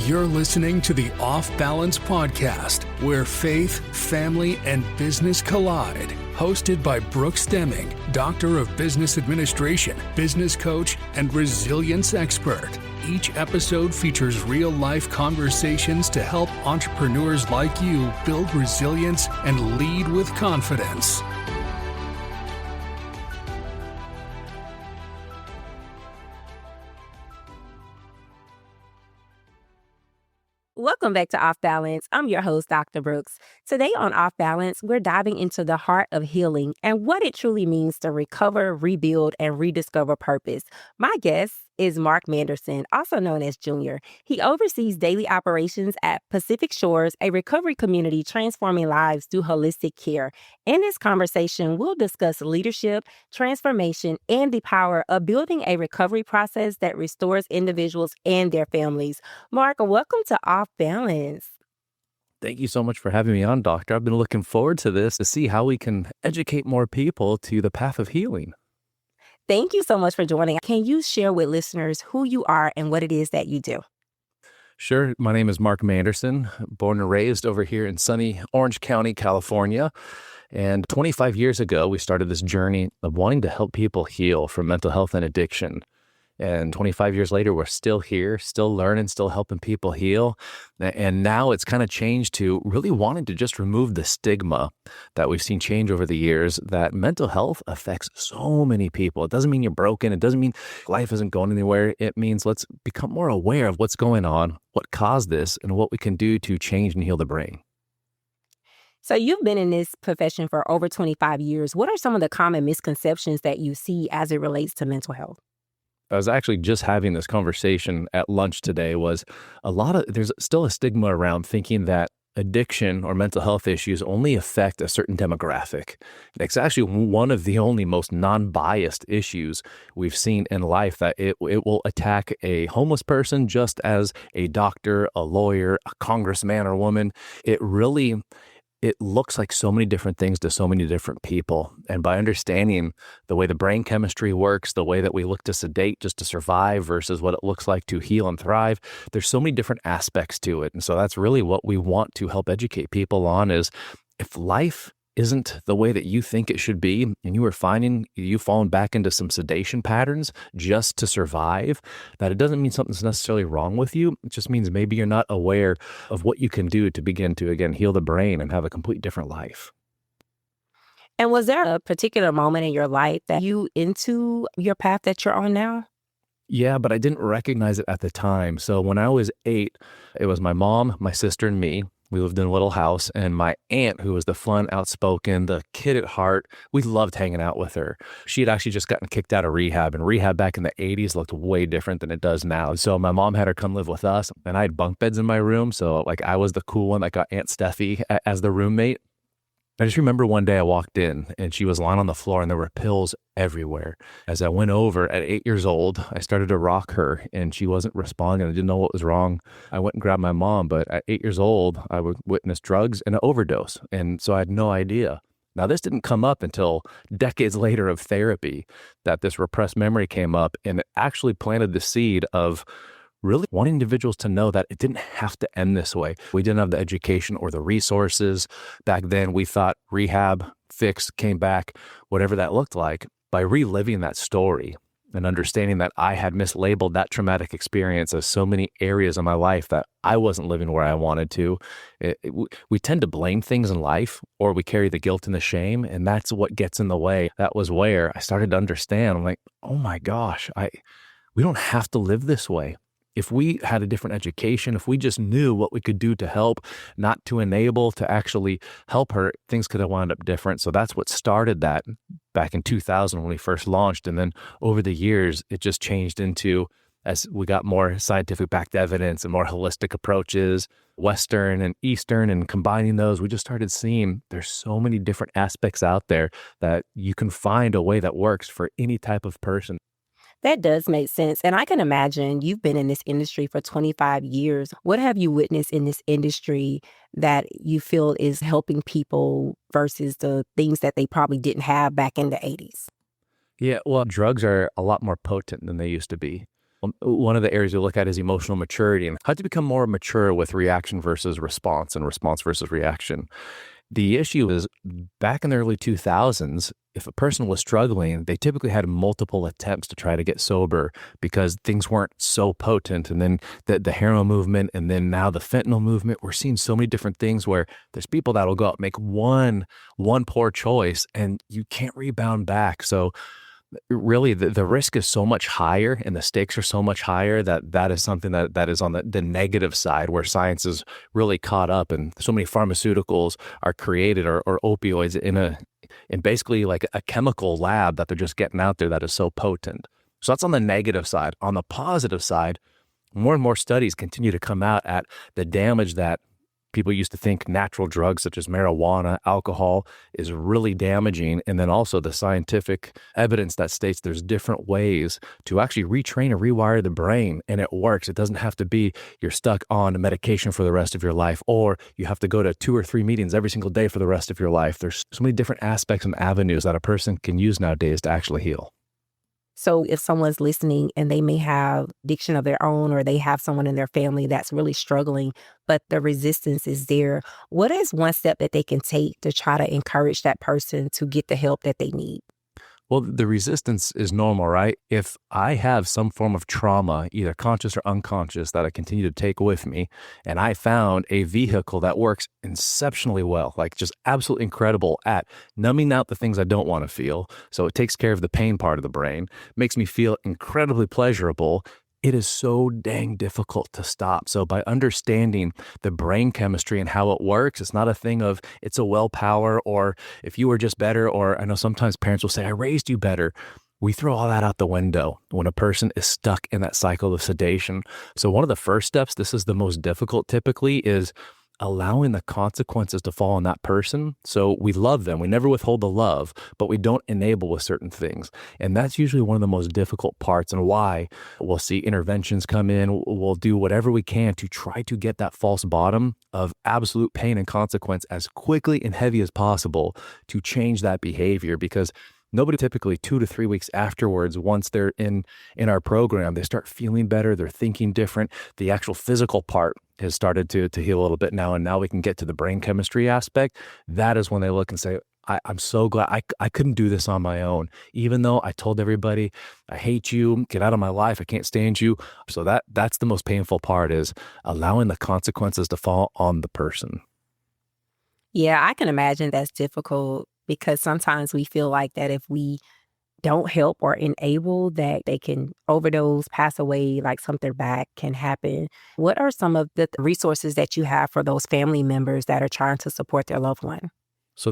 You're listening to the Off Balance Podcast, where faith, family, and business collide. Hosted by Brooks Deming, Doctor of Business Administration, business coach, and resilience expert. Each episode features real-life conversations to help entrepreneurs like you build resilience and lead with confidence. Welcome back to Off Balance. I'm your host, Dr. Brooks. Today on Off Balance, we're diving into the heart of healing and what it truly means to recover, rebuild, and rediscover purpose. My guest is Mark Manderson, also known as Junior. He oversees daily operations at Pacific Shores, a recovery community transforming lives through holistic care. In this conversation, we'll discuss leadership, transformation, and the power of building a recovery process that restores individuals and their families. Mark, welcome to Off Balance. Thank you so much for having me on, Doctor. I've been looking forward to this to see how we can educate more people to the path of healing. Thank you so much for joining. Can you share with listeners who you are and what it is that you do? Sure. My name is Mark Manderson, born and raised over here in sunny Orange County, California. And 25 years ago, we started this journey of wanting to help people heal from mental health and addiction. And 25 years later, we're still here, still learning, still helping people heal. And now it's kind of changed to really wanting to just remove the stigma that we've seen change over the years, that mental health affects so many people. It doesn't mean you're broken. It doesn't mean life isn't going anywhere. It means let's become more aware of what's going on, what caused this, and what we can do to change and heal the brain. So you've been in this profession for over 25 years. What are some of the common misconceptions that you see as it relates to mental health? I was actually just having this conversation at lunch today. There's still a stigma around thinking that addiction or mental health issues only affect a certain demographic. It's actually one of the only most non-biased issues we've seen in life, that it will attack a homeless person just as a doctor, a lawyer, a congressman or woman. It looks like so many different things to so many different people. And by understanding the way the brain chemistry works, the way that we look to sedate just to survive versus what it looks like to heal and thrive, there's so many different aspects to it. And so that's really what we want to help educate people on, is if life isn't the way that you think it should be, and you are finding you've fallen back into some sedation patterns just to survive, that it doesn't mean something's necessarily wrong with you. It just means maybe you're not aware of what you can do to begin to, again, heal the brain and have a complete different life. And was there a particular moment in your life that you into your path that you're on now? Yeah, but I didn't recognize it at the time. So when I was 8, it was my mom, my sister, and me. We lived in a little house, and my aunt, who was the fun, outspoken, the kid at heart, we loved hanging out with her. She had actually just gotten kicked out of rehab, and rehab back in the 80s looked way different than it does now. So my mom had her come live with us, and I had bunk beds in my room. So I was the cool one that got Aunt Steffi as the roommate. I just remember one day I walked in and she was lying on the floor and there were pills everywhere. As I went over at 8 years old, I started to rock her and she wasn't responding. I didn't know what was wrong. I went and grabbed my mom, but at 8 years old, I would witness drugs and an overdose. And so I had no idea. Now, this didn't come up until decades later of therapy, that this repressed memory came up, and it actually planted the seed of really wanting individuals to know that it didn't have to end this way. We didn't have the education or the resources. Back then, we thought rehab, fix, came back, whatever that looked like. By reliving that story and understanding that I had mislabeled that traumatic experience as so many areas of my life that I wasn't living where I wanted to, we tend to blame things in life, or we carry the guilt and the shame, and that's what gets in the way. That was where I started to understand. I'm like, oh my gosh, we don't have to live this way. If we had a different education, if we just knew what we could do to help, not to enable, to actually help her, things could have wound up different. So that's what started that back in 2000 when we first launched. And then over the years, it just changed into, as we got more scientific backed evidence and more holistic approaches, Western and Eastern, and combining those, we just started seeing there's so many different aspects out there that you can find a way that works for any type of person. That does make sense. And I can imagine you've been in this industry for 25 years. What have you witnessed in this industry that you feel is helping people versus the things that they probably didn't have back in the 80s? Yeah, well, drugs are a lot more potent than they used to be. One of the areas you look at is emotional maturity and how to become more mature with reaction versus response and response versus reaction. The issue is back in the early 2000s, if a person was struggling, they typically had multiple attempts to try to get sober because things weren't so potent. And then the heroin movement, and then now the fentanyl movement, we're seeing so many different things where there's people that will go out and make one poor choice and you can't rebound back. So really the risk is so much higher and the stakes are so much higher that is something that is on the negative side, where science is really caught up and so many pharmaceuticals are created or opioids in basically like a chemical lab that they're just getting out there that is so potent. So that's on the negative side. On the positive side, more and more studies continue to come out at the damage that people used to think natural drugs such as marijuana, alcohol is really damaging. And then also the scientific evidence that states there's different ways to actually retrain and rewire the brain. And it works. It doesn't have to be you're stuck on medication for the rest of your life, or you have to go to 2 or 3 meetings every single day for the rest of your life. There's so many different aspects and avenues that a person can use nowadays to actually heal. So if someone's listening and they may have addiction of their own, or they have someone in their family that's really struggling, but the resistance is there, what is one step that they can take to try to encourage that person to get the help that they need? Well, the resistance is normal, right? If I have some form of trauma, either conscious or unconscious, that I continue to take with me, and I found a vehicle that works exceptionally well, like just absolutely incredible at numbing out the things I don't want to feel. So it takes care of the pain part of the brain, makes me feel incredibly pleasurable. It is so dang difficult to stop. So by understanding the brain chemistry and how it works, it's not a thing of it's a willpower or if you were just better, or I know sometimes parents will say, I raised you better. We throw all that out the window when a person is stuck in that cycle of sedation. So one of the first steps, this is the most difficult typically, is allowing the consequences to fall on that person. So we love them. We never withhold the love, but we don't enable with certain things. And that's usually one of the most difficult parts, and why we'll see interventions come in. We'll do whatever we can to try to get that false bottom of absolute pain and consequence as quickly and heavy as possible to change that behavior, because nobody typically 2 to 3 weeks afterwards, once they're in our program, they start feeling better. They're thinking different. The actual physical part has started to heal a little bit now. And now we can get to the brain chemistry aspect. That is when they look and say, I'm so glad I couldn't do this on my own. Even though I told everybody, I hate you, get out of my life, I can't stand you. So that's the most painful part, is allowing the consequences to fall on the person. Yeah, I can imagine that's difficult, because sometimes we feel like that if we don't help or enable, that they can overdose, pass away, like something bad can happen. What are some of the resources that you have for those family members that are trying to support their loved one? So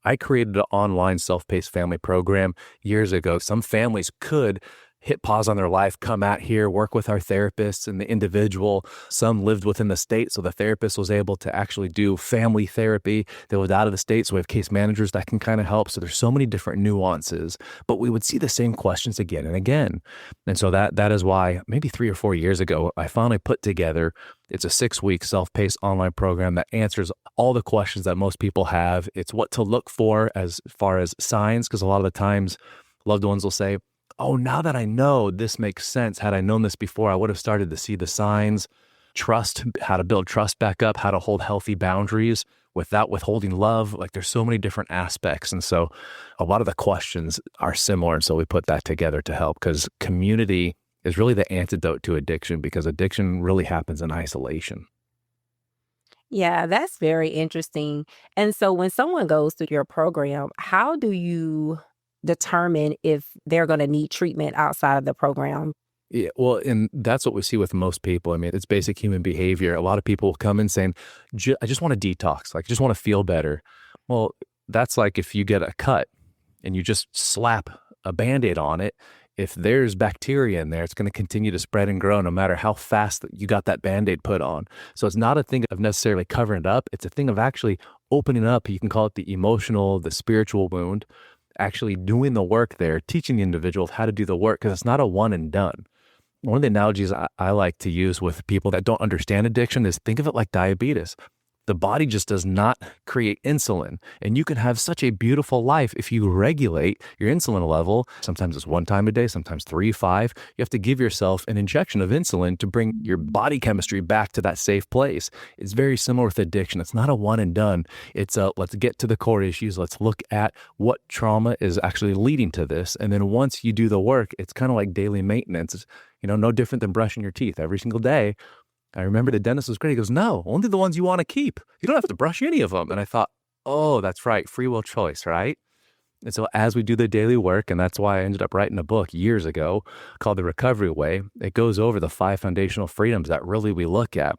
I created an online self-paced family program years ago. Some families could hit pause on their life, come out here, work with our therapists and the individual. Some lived within the state, so the therapist was able to actually do family therapy. They lived out of the state, so we have case managers that can kind of help. So there's so many different nuances, but we would see the same questions again and again. And so that is why maybe 3 or 4 years ago, I finally put together, it's a 6-week self-paced online program that answers all the questions that most people have. It's what to look for as far as signs, because a lot of the times loved ones will say, oh, now that I know this makes sense. Had I known this before, I would have started to see the signs. Trust, how to build trust back up, how to hold healthy boundaries without withholding love. Like there's so many different aspects. And so a lot of the questions are similar. And so we put that together to help, because community is really the antidote to addiction, because addiction really happens in isolation. Yeah, that's very interesting. And so when someone goes through your program, how do you determine if they're going to need treatment outside of the program? Yeah, well, and that's what we see with most people. I mean, it's basic human behavior. A lot of people will come in saying, I just want to detox, like, just want to feel better. Well, that's like if you get a cut and you just slap a Band-Aid on it. If there's bacteria in there, it's going to continue to spread and grow no matter how fast that you got that Band-Aid put on. So it's not a thing of necessarily covering it up. It's a thing of actually opening up. You can call it the emotional, the spiritual wound, actually doing the work there, teaching the individual how to do the work, because it's not a one and done. One of the analogies I like to use with people that don't understand addiction is think of it like diabetes. the body just does not create insulin. And you can have such a beautiful life if you regulate your insulin level. Sometimes it's 1 time a day, sometimes 3, 5. You have to give yourself an injection of insulin to bring your body chemistry back to that safe place. It's very similar with addiction. It's not a one and done. It's let's get to the core issues. Let's look at what trauma is actually leading to this. And then once you do the work, it's kind of like daily maintenance. It's, no different than brushing your teeth every single day. I remember the dentist was great. He goes, no, only the ones you want to keep. You don't have to brush any of them. And I thought, oh, that's right. Free will choice, right? And so as we do the daily work, and that's why I ended up writing a book years ago called The Recovery Way, it goes over the 5 foundational freedoms that really we look at.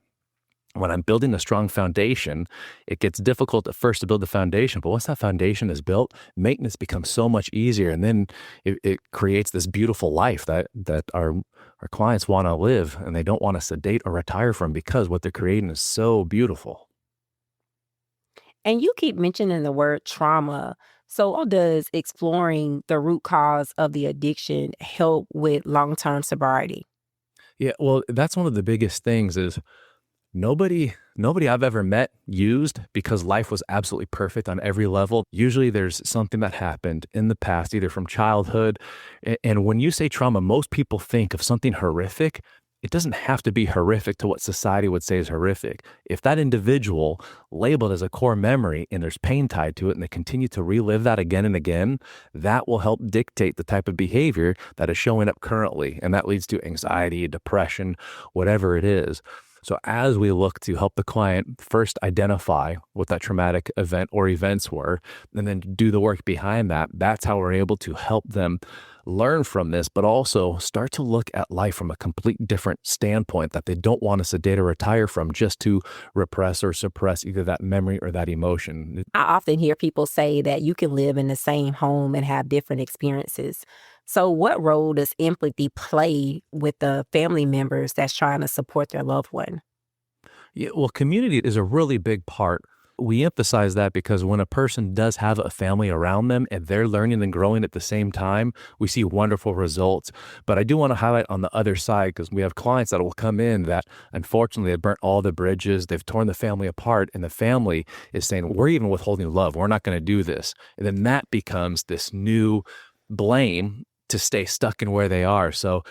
When I'm building a strong foundation, it gets difficult at first to build the foundation, but once that foundation is built, maintenance becomes so much easier. And then it creates this beautiful life that our clients want to live, and they don't want to sedate or retire from, because what they're creating is so beautiful. And you keep mentioning the word trauma. So how does exploring the root cause of the addiction help with long-term sobriety? Yeah, well, that's one of the biggest things is Nobody I've ever met used because life was absolutely perfect on every level. Usually there's something that happened in the past, either from childhood. And when you say trauma, most people think of something horrific. It doesn't have to be horrific to what society would say is horrific. If that individual labeled as a core memory and there's pain tied to it and they continue to relive that again and again, that will help dictate the type of behavior that is showing up currently. And that leads to anxiety, depression, whatever it is. So as we look to help the client first identify what that traumatic event or events were, and then do the work behind that, that's how we're able to help them learn from this, but also start to look at life from a complete different standpoint that they don't want to sedate or retire from just to repress or suppress either that memory or that emotion. I often hear people say that you can live in the same home and have different experiences. So what role does empathy play with the family members that's trying to support their loved one? Yeah, well, community is a really big part. We emphasize that because when a person does have a family around them and they're learning and growing at the same time, we see wonderful results. But I do want to highlight on the other side, because we have clients that will come in that unfortunately have burnt all the bridges, they've torn the family apart, and the family is saying, we're even withholding love, we're not going to do this. And then that becomes this new blame to stay stuck in where they are. So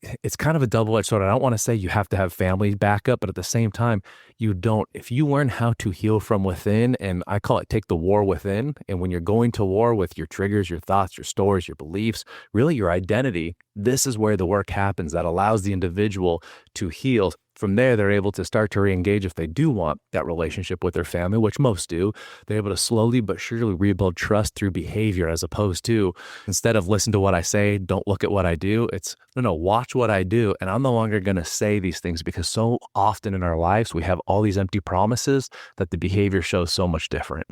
it's kind of a double-edged sword. I don't want to say you have to have family backup, but at the same time, you don't. If you learn how to heal from within, and I call it take the war within, and when you're going to war with your triggers, your thoughts, your stories, your beliefs, really your identity, this is where the work happens that allows the individual to heal. From there, they're able to start to re-engage if they do want that relationship with their family, which most do. They're able to slowly but surely rebuild trust through behavior, as opposed to, instead of listen to what I say, don't look at what I do. It's, no, watch what I do. And I'm no longer going to say these things, because so often in our lives, we have all these empty promises that the behavior shows so much different.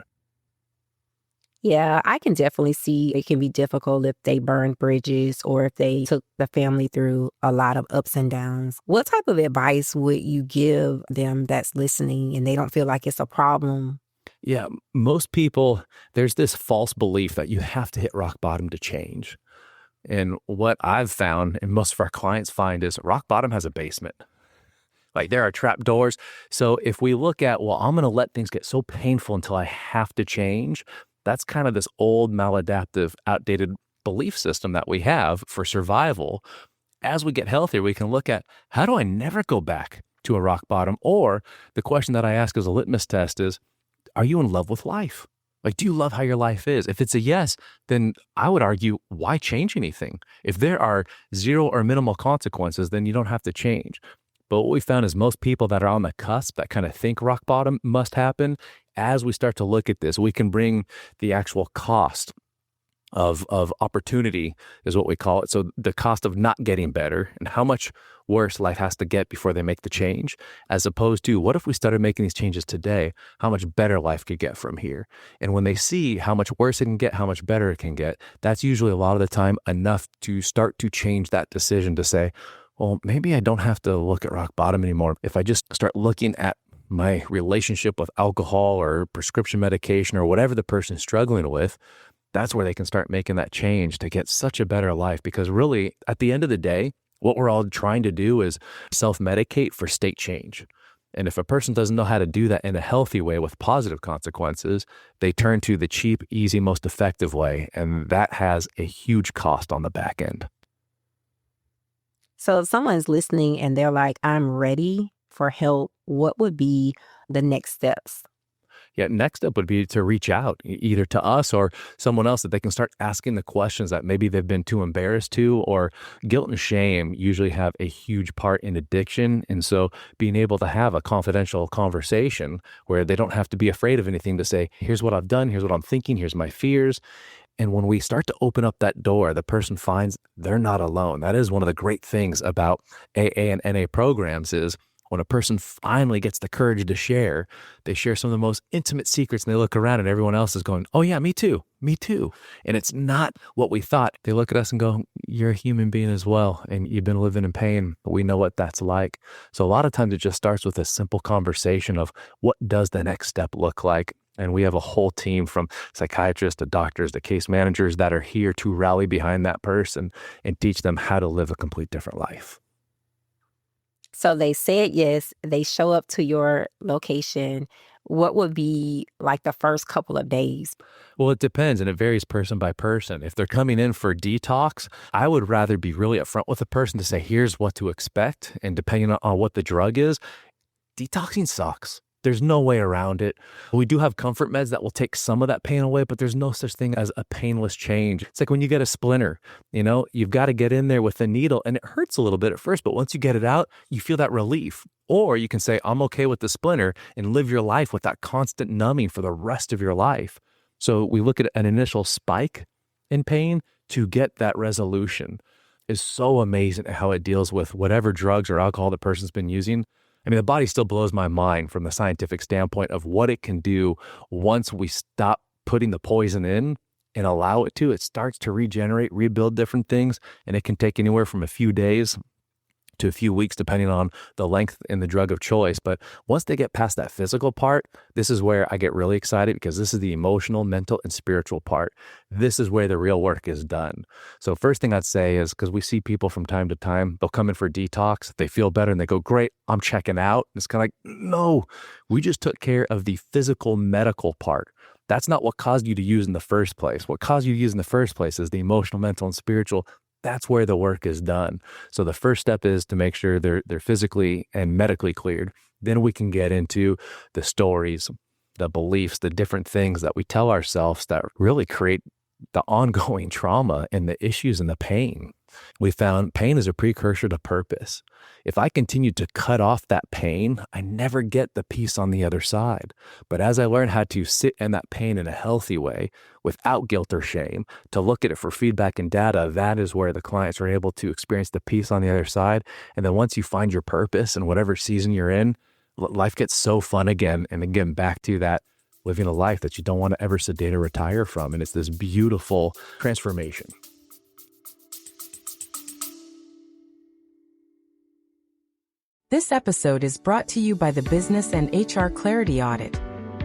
Yeah, I can definitely see it can be difficult if they burn bridges or if they took the family through a lot of ups and downs. What type of advice would you give them that's listening and they don't feel like it's a problem? Yeah, most people, there's this false belief that you have to hit rock bottom to change. And what I've found, and most of our clients find, is rock bottom has a basement. Like there are trap doors. So if we look at, well, I'm going to let things get so painful until I have to change, that's kind of this old, maladaptive, outdated belief system that we have for survival. As we get healthier, we can look at, how do I never go back to a rock bottom? Or the question that I ask as a litmus test is, are you in love with life? Like, do you love how your life is? If it's a yes, then I would argue, why change anything? If there are zero or minimal consequences, then you don't have to change. But what we found is most people that are on the cusp, that kind of think rock bottom must happen, as we start to look at this, we can bring the actual cost of opportunity, is what we call it. So the cost of not getting better and how much worse life has to get before they make the change, as opposed to, what if we started making these changes today? How much better life could get from here? And when they see how much worse it can get, how much better it can get, that's usually a lot of the time enough to start to change that decision to say, well, maybe I don't have to look at rock bottom anymore. If I just start looking at my relationship with alcohol or prescription medication or whatever the person's struggling with, that's where they can start making that change to get such a better life. Because really, at the end of the day, what we're all trying to do is self-medicate for state change. And if a person doesn't know how to do that in a healthy way with positive consequences, they turn to the cheap, easy, most effective way. And that has a huge cost on the back end. So if someone's listening and they're like, I'm ready for help, what would be the next steps? Yeah, next step would be to reach out either to us or someone else that they can start asking the questions that maybe they've been too embarrassed to, or guilt and shame usually have a huge part in addiction. And so being able to have a confidential conversation where they don't have to be afraid of anything to say, here's what I've done, here's what I'm thinking, here's my fears. And when we start to open up that door, the person finds they're not alone. That is one of the great things about AA and NA programs is when a person finally gets the courage to share, they share some of the most intimate secrets and they look around and everyone else is going, oh yeah, me too, me too. And it's not what we thought. They look at us and go, you're a human being as well. And you've been living in pain. We know what that's like. So a lot of times it just starts with a simple conversation of what does the next step look like? And we have a whole team from psychiatrists to doctors to case managers that are here to rally behind that person and teach them how to live a complete different life. So they said yes, they show up to your location. What would be like the first couple of days? Well, it depends, and it varies person by person. If they're coming in for detox, I would rather be really upfront with the person to say, here's what to expect. And depending on what the drug is, detoxing sucks. There's no way around it. We do have comfort meds that will take some of that pain away, but there's no such thing as a painless change. It's like when you get a splinter, you've got to get in there with the needle and it hurts a little bit at first, but once you get it out, you feel that relief. Or you can say, I'm okay with the splinter and live your life with that constant numbing for the rest of your life. So we look at an initial spike in pain to get that resolution. Is so amazing how it deals with whatever drugs or alcohol the person's been using. I mean, the body still blows my mind from the scientific standpoint of what it can do once we stop putting the poison in and allow it to. It starts to regenerate, rebuild different things, and it can take anywhere from a few days to a few weeks, depending on the length and the drug of choice. But once they get past that physical part, this is where I get really excited because this is the emotional, mental, and spiritual part. This is where the real work is done. So first thing I'd say is, because we see people from time to time, they'll come in for detox, they feel better and they go, great, I'm checking out. And it's kind of like, no, we just took care of the physical medical part. That's not what caused you to use in the first place. What caused you to use in the first place is the emotional, mental, and spiritual. That's where the work is done. So the first step is to make sure they're physically and medically cleared. Then we can get into the stories, the beliefs, the different things that we tell ourselves that really create the ongoing trauma and the issues and the pain. We found pain is a precursor to purpose. If I continue to cut off that pain, I never get the peace on the other side. But as I learn how to sit in that pain in a healthy way, without guilt or shame, to look at it for feedback and data, that is where the clients are able to experience the peace on the other side. And then once you find your purpose in whatever season you're in, life gets so fun again. And again, back to that living a life that you don't want to ever sedate or retire from. And it's this beautiful transformation. This episode is brought to you by the Business and HR Clarity Audit,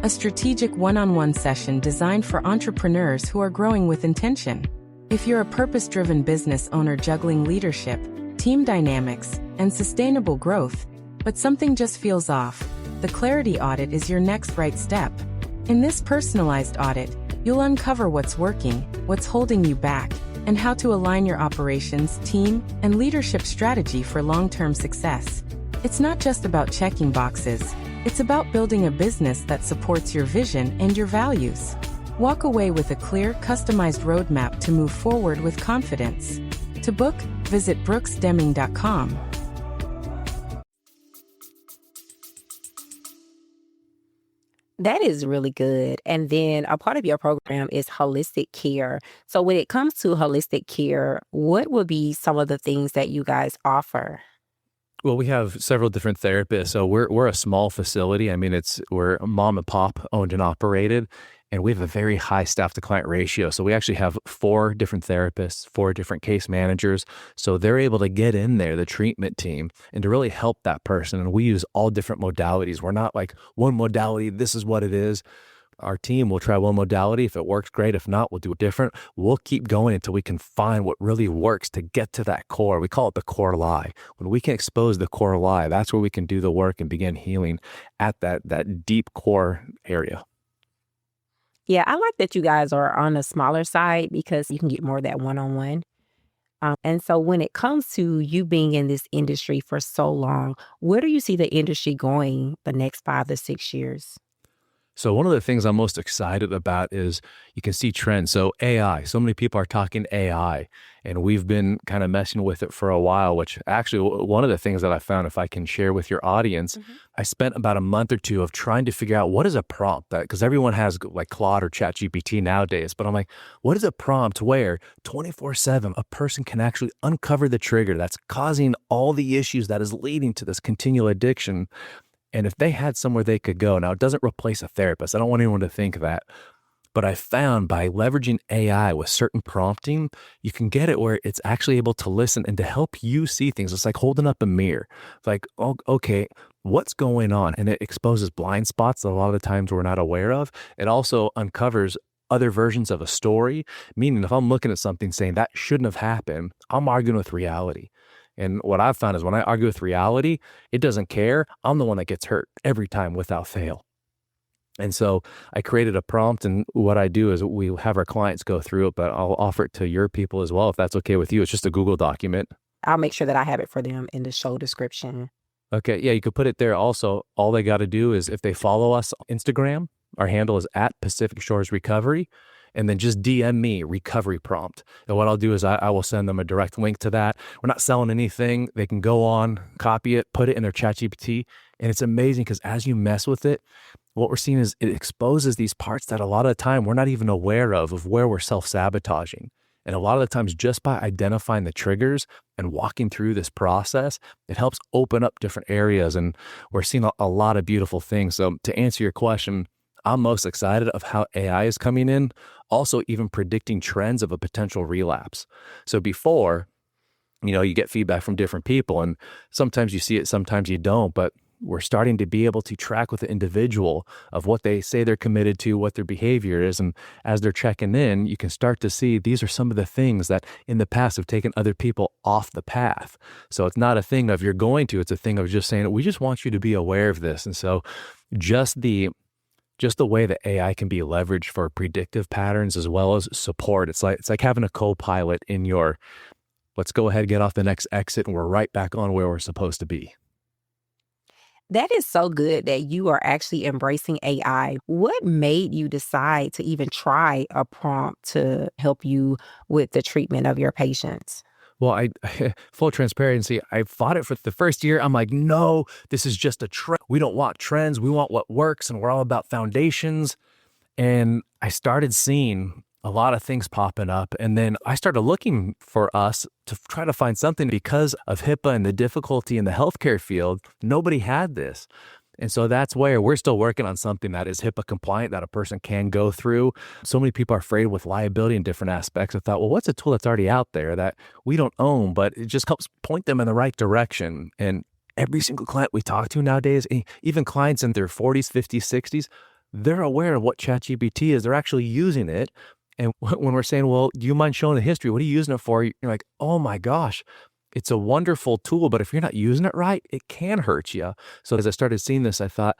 a strategic one-on-one session designed for entrepreneurs who are growing with intention. If you're a purpose-driven business owner juggling leadership, team dynamics, and sustainable growth, but something just feels off, the Clarity Audit is your next right step. In this personalized audit, you'll uncover what's working, what's holding you back, and how to align your operations, team, and leadership strategy for long-term success. It's not just about checking boxes. It's about building a business that supports your vision and your values. Walk away with a clear, customized roadmap to move forward with confidence. To book, visit brooksdeming.com. That is really good. And then a part of your program is holistic care. So when it comes to holistic care, what would be some of the things that you guys offer? Well, we have several different therapists. So we're a small facility. I mean, we're mom and pop owned and operated, and we have a very high staff to client ratio. So we actually have 4 different therapists, 4 different case managers. So they're able to get in there, the treatment team, and to really help that person. And we use all different modalities. We're not like one modality, this is what it is. Our team will try one modality. If it works, great. If not, we'll do it different. We'll keep going until we can find what really works to get to that core. We call it the core lie. When we can expose the core lie, that's where we can do the work and begin healing at that deep core area. Yeah, I like that you guys are on the smaller side because you can get more of that one-on-one. And so when it comes to you being in this industry for so long, where do you see the industry going the next 5 to 6 years? So one of the things I'm most excited about is you can see trends. So AI, so many people are talking AI, and we've been kind of messing with it for a while, which actually one of the things that I found, if I can share with your audience, I spent about a month or two of trying to figure out what is a prompt, because everyone has like Claude or ChatGPT nowadays, but I'm like, what is a prompt where 24/7 a person can actually uncover the trigger that's causing all the issues that is leading to this continual addiction? And if they had somewhere they could go, now it doesn't replace a therapist. I don't want anyone to think that. But I found by leveraging AI with certain prompting, you can get it where it's actually able to listen and to help you see things. It's like holding up a mirror. It's like, oh, okay, what's going on? And it exposes blind spots that a lot of the times we're not aware of. It also uncovers other versions of a story, meaning if I'm looking at something saying that shouldn't have happened, I'm arguing with reality. And what I've found is when I argue with reality, it doesn't care. I'm the one that gets hurt every time without fail. And so I created a prompt, and what I do is we have our clients go through it, but I'll offer it to your people as well, if that's okay with you. It's just a Google document. I'll make sure that I have it for them in the show description. Okay. Yeah, you could put it there. Also, all they got to do is if they follow us on Instagram, our handle is @PacificShoresRecovery. And then just DM me recovery prompt. And what I'll do is I will send them a direct link to that. We're not selling anything. They can go on, copy it, put it in their ChatGPT. And it's amazing because as you mess with it, what we're seeing is it exposes these parts that a lot of the time we're not even aware of where we're self-sabotaging. And a lot of the times just by identifying the triggers and walking through this process, it helps open up different areas. And we're seeing a lot of beautiful things. So to answer your question, I'm most excited of how AI is coming in, also even predicting trends of a potential relapse. So before, you get feedback from different people and sometimes you see it, sometimes you don't, but we're starting to be able to track with the individual of what they say they're committed to, what their behavior is. And as they're checking in, you can start to see these are some of the things that in the past have taken other people off the path. So it's not a thing of you're going to, it's a thing of just saying, we just want you to be aware of this. And so just the way that AI can be leveraged for predictive patterns as well as support. It's like having a co-pilot in your, let's go ahead, get off the next exit, and we're right back on where we're supposed to be. That is so good that you are actually embracing AI. What made you decide to even try a prompt to help you with the treatment of your patients? Well, full transparency, I fought it for the first year. I'm like, no, this is just a trend. We don't want trends. We want what works, and we're all about foundations. And I started seeing a lot of things popping up. And then I started looking for us to try to find something because of HIPAA and the difficulty in the healthcare field. Nobody had this. And so that's where we're still working on something that is HIPAA compliant that a person can go through. So many people are afraid with liability in different aspects. I thought, well, what's a tool that's already out there that we don't own, but it just helps point them in the right direction. And every single client we talk to nowadays, even clients in their 40s, 50s, 60s, they're aware of what ChatGPT is. They're actually using it. And when we're saying, well, do you mind showing the history? What are you using it for? You're like, oh my gosh. It's a wonderful tool, but if you're not using it right, it can hurt you. So as I started seeing this, I thought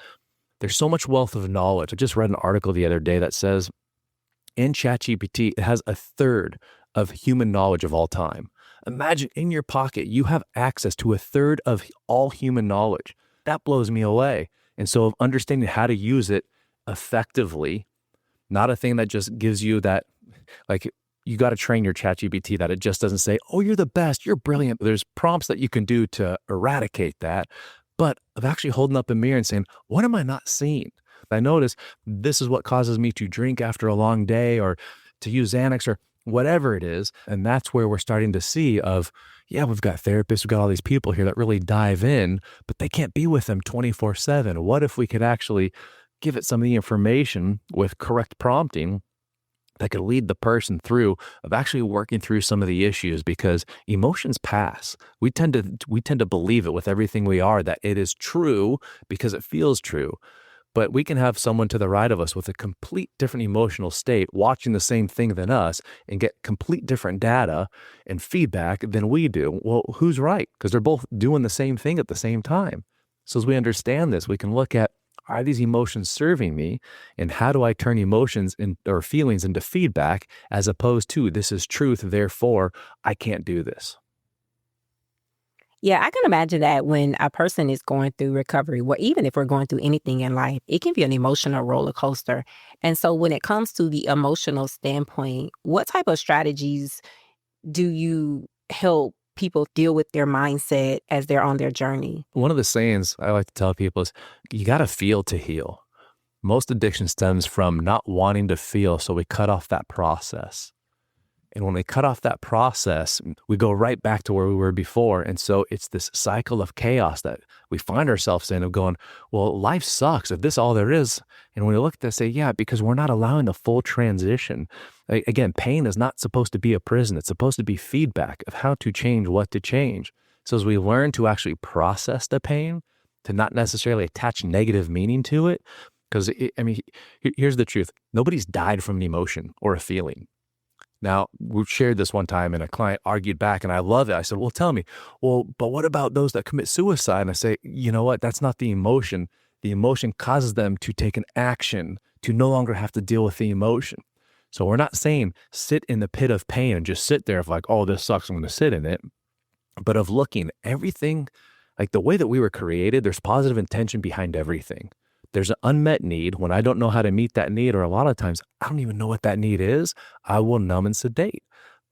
there's so much wealth of knowledge. I just read an article the other day that says in ChatGPT, it has 1/3 of human knowledge of all time. Imagine in your pocket, you have access to 1/3 of all human knowledge. That blows me away. And so understanding how to use it effectively, not a thing that just gives you that, like, you got to train your ChatGPT that it just doesn't say, oh, you're the best, you're brilliant. There's prompts that you can do to eradicate that, but of actually holding up a mirror and saying, what am I not seeing? I notice this is what causes me to drink after a long day or to use Xanax or whatever it is. And that's where we're starting to see of, yeah, we've got therapists, we've got all these people here that really dive in, but they can't be with them 24/7. What if we could actually give it some of the information with correct prompting that could lead the person through of actually working through some of the issues, because emotions pass. We tend to believe it with everything we are, that it is true because it feels true. But we can have someone to the right of us with a complete different emotional state watching the same thing than us and get complete different data and feedback than we do. Well, who's right? Because they're both doing the same thing at the same time. So as we understand this, we can look at, are these emotions serving me? And how do I turn emotions or feelings into feedback as opposed to this is truth, therefore I can't do this? Yeah, I can imagine that when a person is going through recovery, well, even if we're going through anything in life, it can be an emotional roller coaster. And so when it comes to the emotional standpoint, what type of strategies do you help people deal with their mindset as they're on their journey? One of the sayings I like to tell people is you got to feel to heal. Most addiction stems from not wanting to feel, so we cut off that process. And when we cut off that process, we go right back to where we were before. And so it's this cycle of chaos that we find ourselves in of going, well, life sucks if this is all there is. And when we look at this, say, yeah, because we're not allowing the full transition. Again, pain is not supposed to be a prison. It's supposed to be feedback of how to change, what to change. So as we learn to actually process the pain, to not necessarily attach negative meaning to it, because here's the truth. Nobody's died from an emotion or a feeling. Now, we shared this one time and a client argued back and I love it. I said, well, tell me, well, but what about those that commit suicide? And I say, you know what? That's not the emotion. The emotion causes them to take an action to no longer have to deal with the emotion. So we're not saying sit in the pit of pain and just sit there of like, oh, this sucks, I'm going to sit in it. But of looking everything, like the way that we were created, there's positive intention behind everything. There's an unmet need. When I don't know how to meet that need, or a lot of times I don't even know what that need is, I will numb and sedate.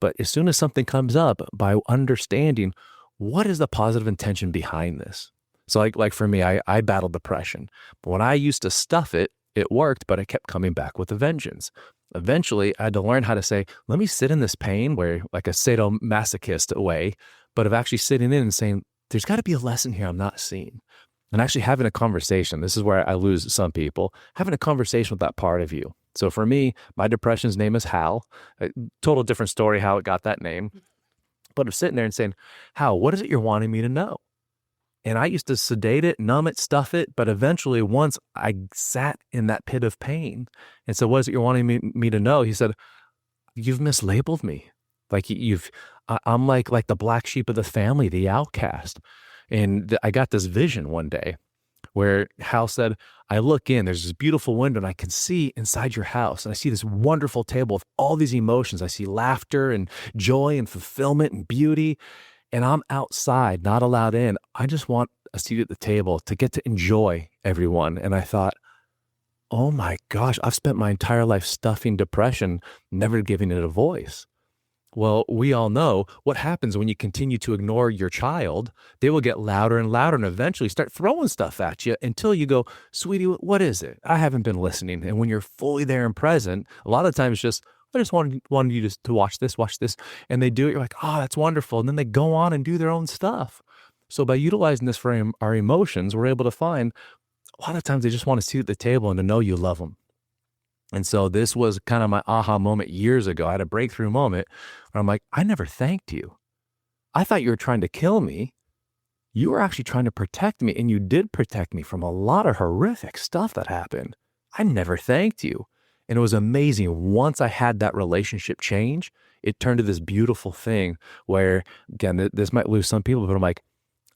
But as soon as something comes up, by understanding what is the positive intention behind this. So like for me, I battled depression. But when I used to stuff it, it worked, but it kept coming back with a vengeance. Eventually, I had to learn how to say, let me sit in this pain where like a sadomasochist way, but of actually sitting in and saying, there's got to be a lesson here I'm not seeing. And actually having a conversation. This is where I lose some people. Having a conversation with that part of you. So for me, my depression's name is Hal. A total different story how it got that name. But I'm sitting there and saying, Hal, what is it you're wanting me to know? And I used to sedate it, numb it, stuff it. But eventually, once I sat in that pit of pain and said, what is it you're wanting me to know? He said, you've mislabeled me. Like I'm like the black sheep of the family, the outcast. And I got this vision one day where Hal said, I look in, there's this beautiful window and I can see inside your house. And I see this wonderful table with all these emotions. I see laughter and joy and fulfillment and beauty. And I'm outside, not allowed in. I just want a seat at the table to get to enjoy everyone. And I thought, oh my gosh, I've spent my entire life stuffing depression, never giving it a voice. Well, we all know what happens when you continue to ignore your child. They will get louder and louder and eventually start throwing stuff at you until you go, sweetie, what is it? I haven't been listening. And when you're fully there and present, a lot of times just, I just wanted you to watch this. And they do it. You're like, oh, that's wonderful. And then they go on and do their own stuff. So by utilizing this for our emotions, we're able to find a lot of times they just want to sit at the table and to know you love them. And so this was kind of my aha moment years ago. I had a breakthrough moment where I'm like, I never thanked you. I thought you were trying to kill me. You were actually trying to protect me, and you did protect me from a lot of horrific stuff that happened. I never thanked you. And it was amazing. Once I had that relationship change, it turned to this beautiful thing where, again, this might lose some people, but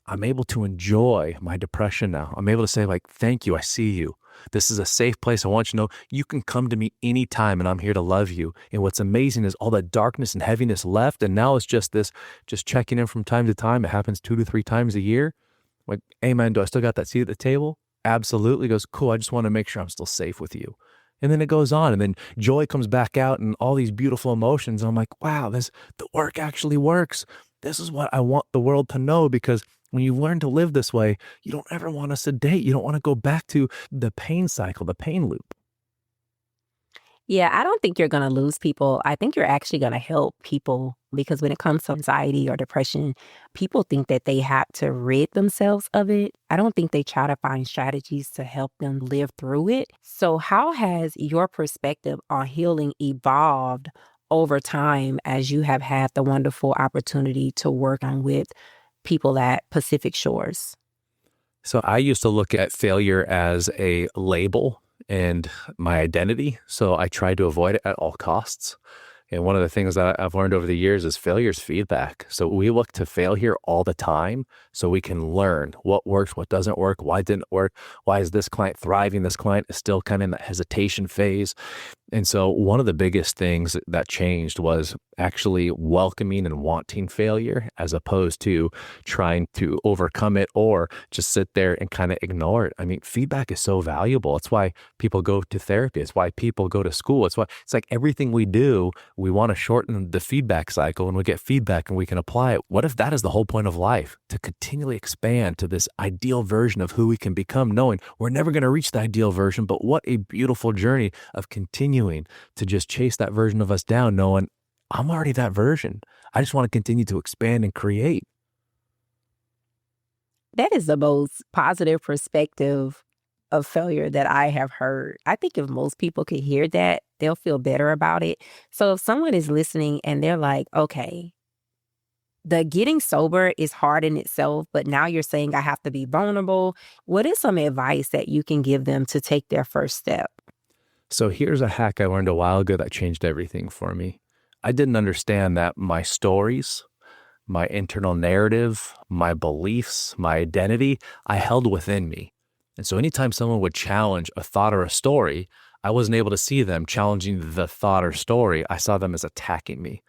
I'm able to enjoy my depression now. I'm able to say like, thank you, I see you. This is a safe place. I want you to know you can come to me anytime and I'm here to love you. And what's amazing is all that darkness and heaviness left. And now it's just checking in from time to time. It happens 2 to 3 times a year. Like, hey man, do I still got that seat at the table? Absolutely. He goes, cool. I just want to make sure I'm still safe with you. And then it goes on, and then joy comes back out and all these beautiful emotions. And I'm like, wow, the work actually works. This is what I want the world to know, because when you learn to live this way, you don't ever want to sedate. You don't want to go back to the pain cycle, the pain loop. Yeah, I don't think you're going to lose people. I think you're actually going to help people, because when it comes to anxiety or depression, people think that they have to rid themselves of it. I don't think they try to find strategies to help them live through it. So how has your perspective on healing evolved over time as you have had the wonderful opportunity to work on with people at Pacific Shores? So I used to look at failure as a label and my identity. So I tried to avoid it at all costs. And one of the things that I've learned over the years is failure is feedback. So we look to failure all the time so we can learn what works, what doesn't work, why didn't work, why is this client thriving, this client is still kind of in that hesitation phase. And so one of the biggest things that changed was actually welcoming and wanting failure as opposed to trying to overcome it or just sit there and kind of ignore it. I mean, feedback is so valuable. It's why people go to therapy. It's why people go to school. It's like everything we do, we want to shorten the feedback cycle and we get feedback and we can apply it. What if that is the whole point of life? To continually expand to this ideal version of who we can become, knowing we're never going to reach the ideal version, but what a beautiful journey of continuing to just chase that version of us down, knowing I'm already that version. I just want to continue to expand and create. That is the most positive perspective of failure that I have heard. I think if most people could hear that, they'll feel better about it. So if someone is listening and they're like, okay, the getting sober is hard in itself, but now you're saying I have to be vulnerable. What is some advice that you can give them to take their first step? So here's a hack I learned a while ago that changed everything for me. I didn't understand that my stories, my internal narrative, my beliefs, my identity, I held within me. And so anytime someone would challenge a thought or a story, I wasn't able to see them challenging the thought or story. I saw them as attacking me.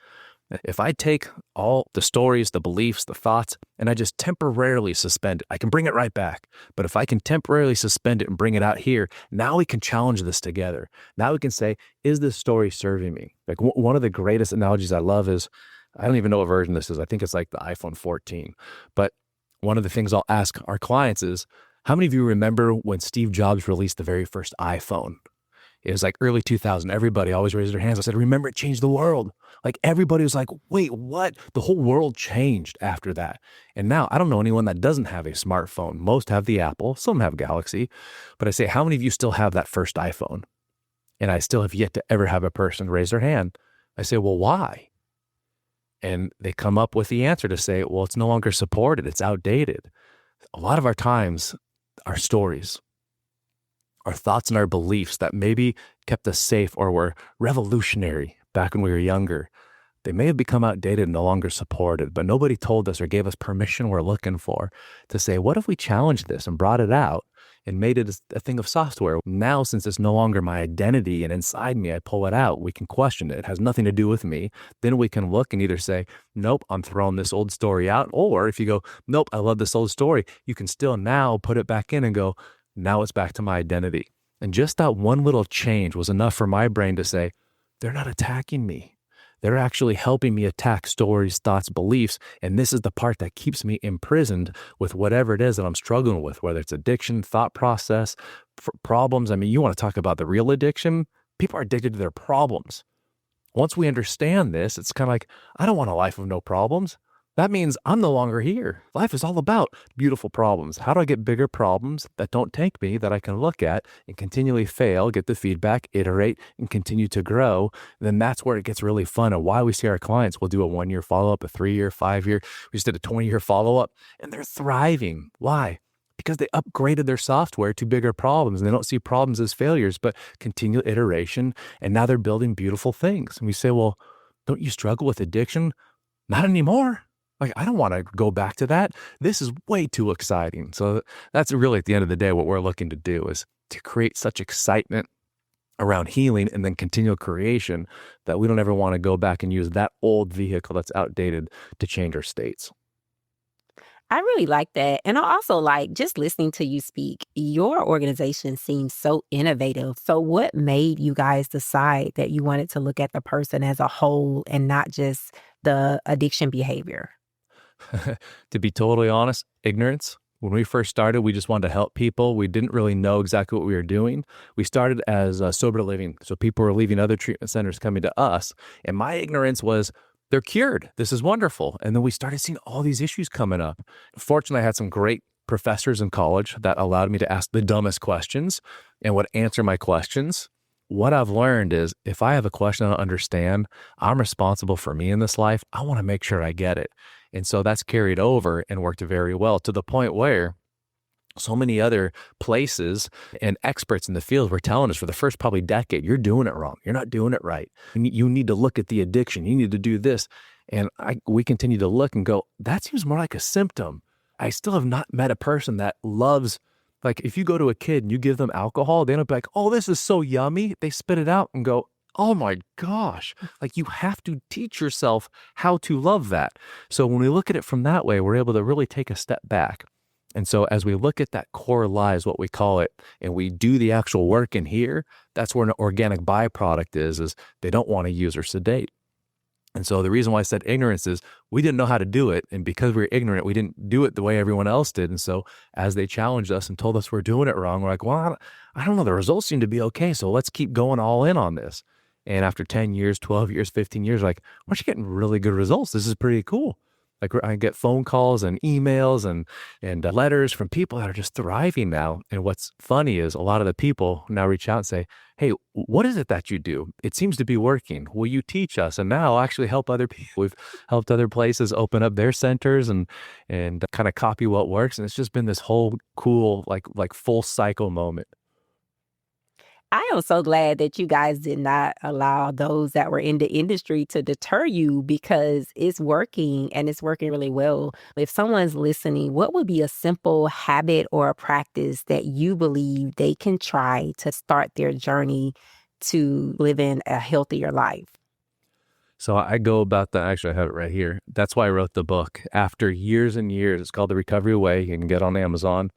If I take all the stories, the beliefs, the thoughts, and I just temporarily suspend it, I can bring it right back. But if I can temporarily suspend it and bring it out here, now we can challenge this together. Now we can say, is this story serving me? Like one of the greatest analogies I love is, I don't even know what version this is. I think it's like the iPhone 14. But one of the things I'll ask our clients is, how many of you remember when Steve Jobs released the very first iPhone? It was like early 2000. Everybody always raised their hands. I said, remember, it changed the world. Like everybody was like, wait, what? The whole world changed after that. And now I don't know anyone that doesn't have a smartphone. Most have the Apple, some have Galaxy. But I say, how many of you still have that first iPhone? And I still have yet to ever have a person raise their hand. I say, well, why? And they come up with the answer to say, well, it's no longer supported. It's outdated. A lot of our times, our stories, our thoughts and our beliefs that maybe kept us safe or were revolutionary back when we were younger, they may have become outdated and no longer supported, but nobody told us or gave us permission we're looking for to say, what if we challenged this and brought it out and made it a thing of software? Now, since it's no longer my identity and inside me, I pull it out. We can question it. It has nothing to do with me. Then we can look and either say, nope, I'm throwing this old story out. Or if you go, nope, I love this old story, you can still now put it back in and go, now it's back to my identity. And just that one little change was enough for my brain to say, they're not attacking me. They're actually helping me attack stories, thoughts, beliefs. And this is the part that keeps me imprisoned with whatever it is that I'm struggling with, whether it's addiction, thought process, problems. I mean, you want to talk about the real addiction? People are addicted to their problems. Once we understand this, it's kind of like, I don't want a life of no problems. That means I'm no longer here. Life is all about beautiful problems. How do I get bigger problems that don't take me, that I can look at and continually fail, get the feedback, iterate, and continue to grow? Then that's where it gets really fun. And why we see our clients, we'll do a 1-year follow-up, a 3-year, 5-year. We just did a 20-year follow-up, and they're thriving. Why? Because they upgraded their software to bigger problems, and they don't see problems as failures, but continual iteration. And now they're building beautiful things. And we say, well, don't you struggle with addiction? Not anymore. Like, I don't want to go back to that. This is way too exciting. So that's really at the end of the day, what we're looking to do is to create such excitement around healing and then continual creation that we don't ever want to go back and use that old vehicle that's outdated to change our states. I really like that. And I also like just listening to you speak. Your organization seems so innovative. So what made you guys decide that you wanted to look at the person as a whole and not just the addiction behavior? To be totally honest, ignorance. When we first started, we just wanted to help people. We didn't really know exactly what we were doing. We started as sober living. So people were leaving other treatment centers coming to us. And my ignorance was, they're cured. This is wonderful. And then we started seeing all these issues coming up. Fortunately, I had some great professors in college that allowed me to ask the dumbest questions and would answer my questions. What I've learned is if I have a question I don't understand, I'm responsible for me in this life. I want to make sure I get it. And so that's carried over and worked very well to the point where So many other places and experts in the field were telling us for the first probably decade, you're doing it wrong. You're not doing it right. You need to look at the addiction. You need to do this. And we continue to look and go, that seems more like a symptom. I still have not met a person that loves, like if you go to a kid and you give them alcohol, they don't be like, oh, this is so yummy. They spit it out and go, oh my gosh. Like you have to teach yourself how to love that. So when we look at it from that way, we're able to really take a step back. And so as we look at that core lie is what we call it, and we do the actual work in here, that's where an organic byproduct is they don't want to use or sedate. And so the reason why I said ignorance is we didn't know how to do it. And because we were ignorant, we didn't do it the way everyone else did. And so as they challenged us and told us we're doing it wrong, we're like, well, I don't know. The results seem to be okay. So let's keep going all in on this. And after 10 years, 12 years, 15 years, like, we're actually getting really good results. This is pretty cool. Like I get phone calls and emails and letters from people that are just thriving now. And what's funny is a lot of the people now reach out and say, hey, what is it that you do? It seems to be working. Will you teach us? And now I'll actually help other people. We've helped other places open up their centers and kind of copy what works. And it's just been this whole cool, like full cycle moment. I am so glad that you guys did not allow those that were in the industry to deter you, because it's working and it's working really well. If someone's listening, what would be a simple habit or a practice that you believe they can try to start their journey to living a healthier life? So I go about that. Actually, I have it right here. That's why I wrote the book. After years and years, it's called The Recovery Way. You can get on Amazon.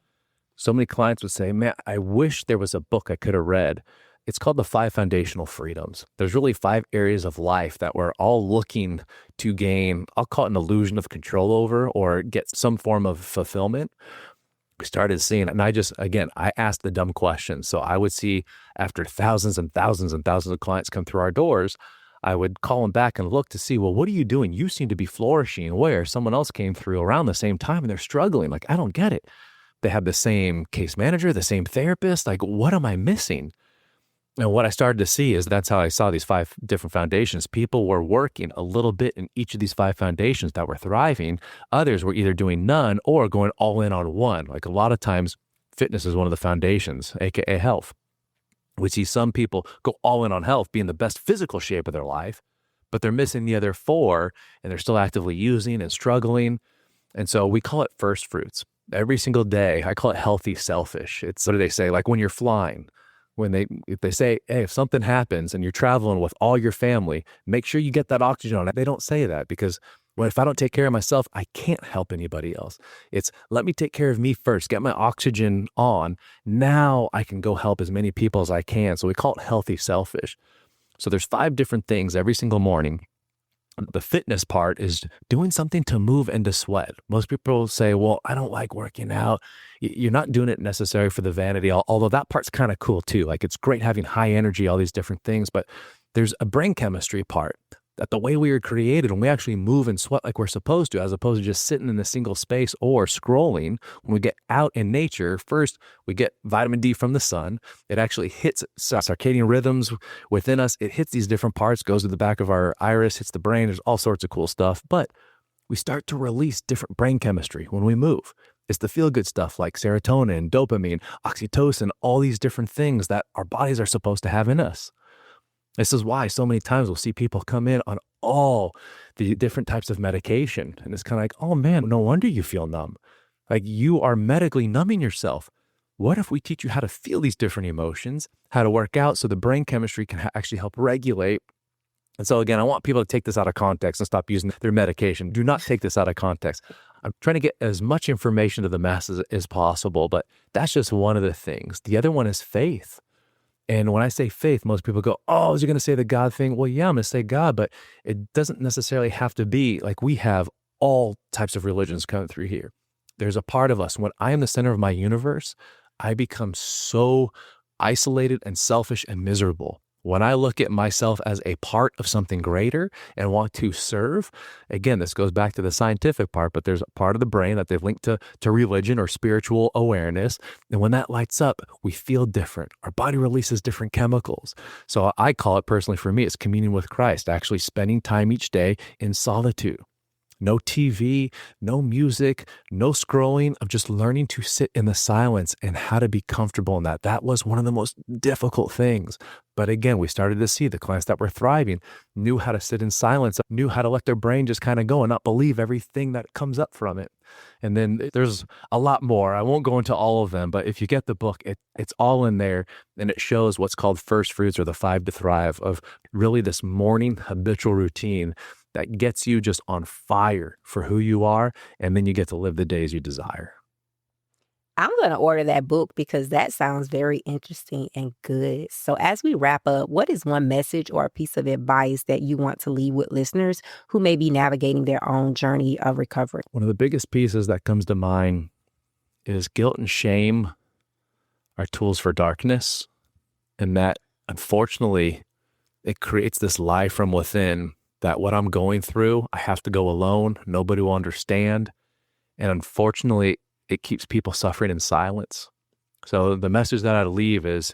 So many clients would say, man, I wish there was a book I could have read. It's called The 5 Foundational Freedoms. There's really 5 areas of life that we're all looking to gain, I'll call it an illusion of control over, or get some form of fulfillment. We started seeing it. And I asked the dumb questions. So I would see after thousands and thousands and thousands of clients come through our doors, I would call them back and look to see, well, what are you doing? You seem to be flourishing. Where someone else came through around the same time and they're struggling. Like, I don't get it. They have the same case manager, the same therapist. Like, what am I missing? And what I started to see is that's how I saw these 5 different foundations. People were working a little bit in each of these 5 foundations that were thriving. Others were either doing none or going all in on one. Like a lot of times, fitness is one of the foundations, AKA health. We see some people go all in on health, be in the best physical shape of their life, but they're missing the other 4 and they're still actively using and struggling. And so we call it first fruits. Every single day, I call it healthy selfish. It's, what do they say? Like when you're flying, if they say, hey, if something happens and you're traveling with all your family, make sure you get that oxygen on it. They don't say that because if I don't take care of myself, I can't help anybody else. It's let me take care of me first, get my oxygen on. Now I can go help as many people as I can. So we call it healthy selfish. So there's 5 different things every single morning. The fitness part is doing something to move and to sweat. Most people say, well, I don't like working out. You're not doing it necessarily for the vanity, although that part's kind of cool too. Like it's great having high energy, all these different things, but there's a brain chemistry part that the way we were created, when we actually move and sweat like we're supposed to, as opposed to just sitting in a single space or scrolling, when we get out in nature, first, we get vitamin D from the sun. It actually hits circadian rhythms within us. It hits these different parts, goes to the back of our iris, hits the brain. There's all sorts of cool stuff. But we start to release different brain chemistry when we move. It's the feel-good stuff like serotonin, dopamine, oxytocin, all these different things that our bodies are supposed to have in us. This is why so many times we'll see people come in on all the different types of medication. And it's kind of like, oh man, no wonder you feel numb. Like you are medically numbing yourself. What if we teach you how to feel these different emotions, how to work out so the brain chemistry can actually help regulate? And so again, I want people to take this out of context and stop using their medication. Do not take this out of context. I'm trying to get as much information to the masses as possible, but that's just one of the things. The other one is faith. And when I say faith, most people go, oh, is you going to say the God thing? Well, yeah, I'm going to say God, but it doesn't necessarily have to be like we have all types of religions coming through here. There's a part of us, when I am the center of my universe, I become so isolated and selfish and miserable. When I look at myself as a part of something greater and want to serve, again, this goes back to the scientific part, but there's a part of the brain that they've linked to religion or spiritual awareness. And when that lights up, we feel different. Our body releases different chemicals. So I call it personally for me, it's communion with Christ, actually spending time each day in solitude. No TV, no music, no scrolling, of just learning to sit in the silence and how to be comfortable in that. That was one of the most difficult things. But again, we started to see the clients that were thriving knew how to sit in silence, knew how to let their brain just kind of go and not believe everything that comes up from it. And then there's a lot more. I won't go into all of them, but if you get the book, it's all in there, and it shows what's called first fruits, or the 5 to Thrive, of really this morning habitual routine that gets you just on fire for who you are, and then you get to live the days you desire. I'm going to order that book because that sounds very interesting and good. So as we wrap up, what is one message or a piece of advice that you want to leave with listeners who may be navigating their own journey of recovery? One of the biggest pieces that comes to mind is guilt and shame are tools for darkness, and that unfortunately it creates this lie from within that what I'm going through, I have to go alone. Nobody will understand. And unfortunately, it keeps people suffering in silence. So the message that I'd leave is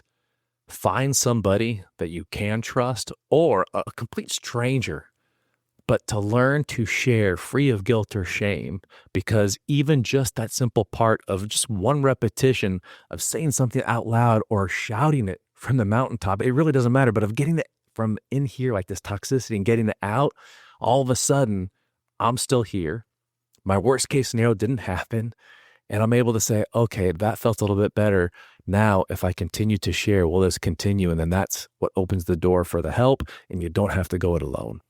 find somebody that you can trust, or a complete stranger, but to learn to share free of guilt or shame, because even just that simple part of just one repetition of saying something out loud or shouting it from the mountaintop, it really doesn't matter, but of getting it from in here, like this toxicity, and getting it out, all of a sudden, I'm still here. My worst case scenario didn't happen. And I'm able to say, okay, that felt a little bit better. Now, if I continue to share, will this continue? And then that's what opens the door for the help, and you don't have to go it alone.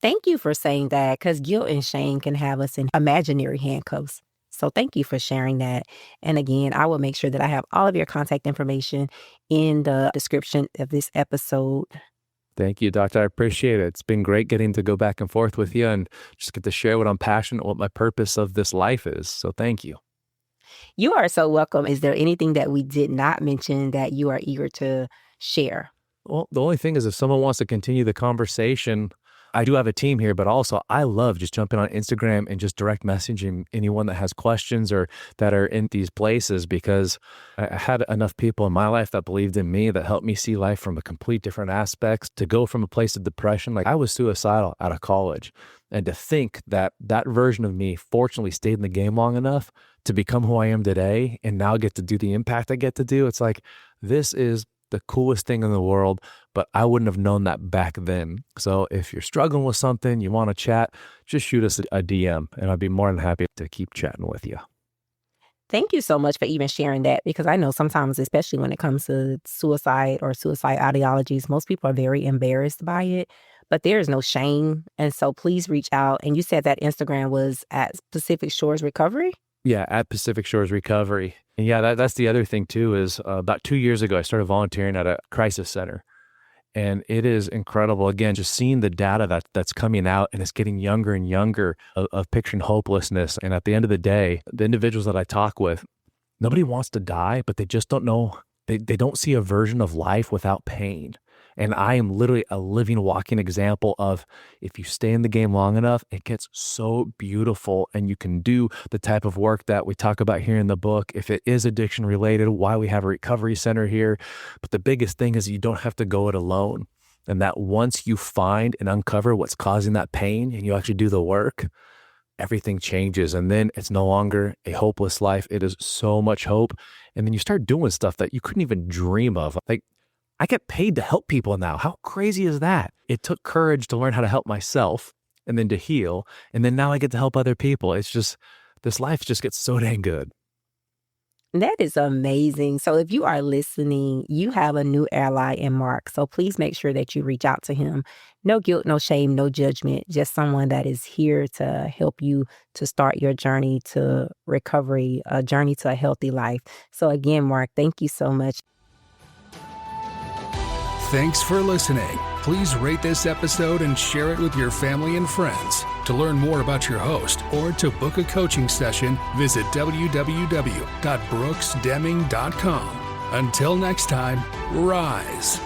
Thank you for saying that, because guilt and shame can have us in imaginary handcuffs. So thank you for sharing that. And again, I will make sure that I have all of your contact information in the description of this episode. Thank you, Doctor. I appreciate it. It's been great getting to go back and forth with you and just get to share what I'm passionate, what my purpose of this life is. So thank you. You are so welcome. Is there anything that we did not mention that you are eager to share? Well, the only thing is, if someone wants to continue the conversation, I do have a team here, but also I love just jumping on Instagram and just direct messaging anyone that has questions or that are in these places, because I had enough people in my life that believed in me, that helped me see life from a complete different aspects, to go from a place of depression. Like, I was suicidal out of college, and to think that that version of me fortunately stayed in the game long enough to become who I am today and now get to do the impact I get to do. It's like, this is the coolest thing in the world, but I wouldn't have known that back then. So if you're struggling with something, you want to chat, just shoot us a DM, and I'd be more than happy to keep chatting with you. Thank you so much for even sharing that, because I know sometimes, especially when it comes to suicide or suicide ideologies, most people are very embarrassed by it, but there is no shame. And so please reach out. And you said that Instagram was at Pacific Shores Recovery? Yeah, at Pacific Shores Recovery. And yeah, that's the other thing too, is about 2 years ago, I started volunteering at a crisis center. And it is incredible, again, just seeing the data that's coming out, and it's getting younger and younger, of picturing hopelessness. And at the end of the day, the individuals that I talk with, nobody wants to die, but they just don't know. They don't see a version of life without pain. And I am literally a living, walking example of, if you stay in the game long enough, it gets so beautiful, and you can do the type of work that we talk about here in the book. If it is addiction related, why we have a recovery center here. But the biggest thing is you don't have to go it alone. And that once you find and uncover what's causing that pain, and you actually do the work, everything changes. And then it's no longer a hopeless life. It is so much hope. And then you start doing stuff that you couldn't even dream of. Like, I get paid to help people now. How crazy is that? It took courage to learn how to help myself, and then to heal. And then now I get to help other people. It's just, this life just gets so dang good. That is amazing. So if you are listening, you have a new ally in Mark. So please make sure that you reach out to him. No guilt, no shame, no judgment. Just someone that is here to help you to start your journey to recovery, a journey to a healthy life. So again, Mark, thank you so much. Thanks for listening. Please rate this episode and share it with your family and friends. To learn more about your host or to book a coaching session, visit www.brooksdeming.com. Until next time, rise.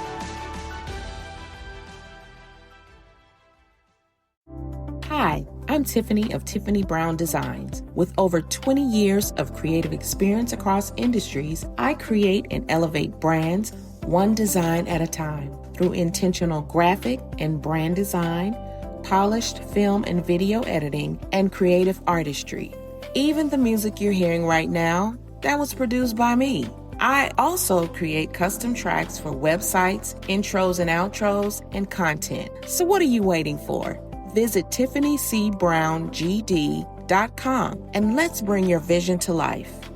Hi, I'm Tiffany of Tiffany Brown Designs. With over 20 years of creative experience across industries, I create and elevate brands one design at a time. Through intentional graphic and brand design, polished film and video editing, and creative artistry. Even the music you're hearing right now, that was produced by me. I also create custom tracks for websites, intros and outros, and content. So what are you waiting for? Visit TiffanyCBrownGD.com and let's bring your vision to life.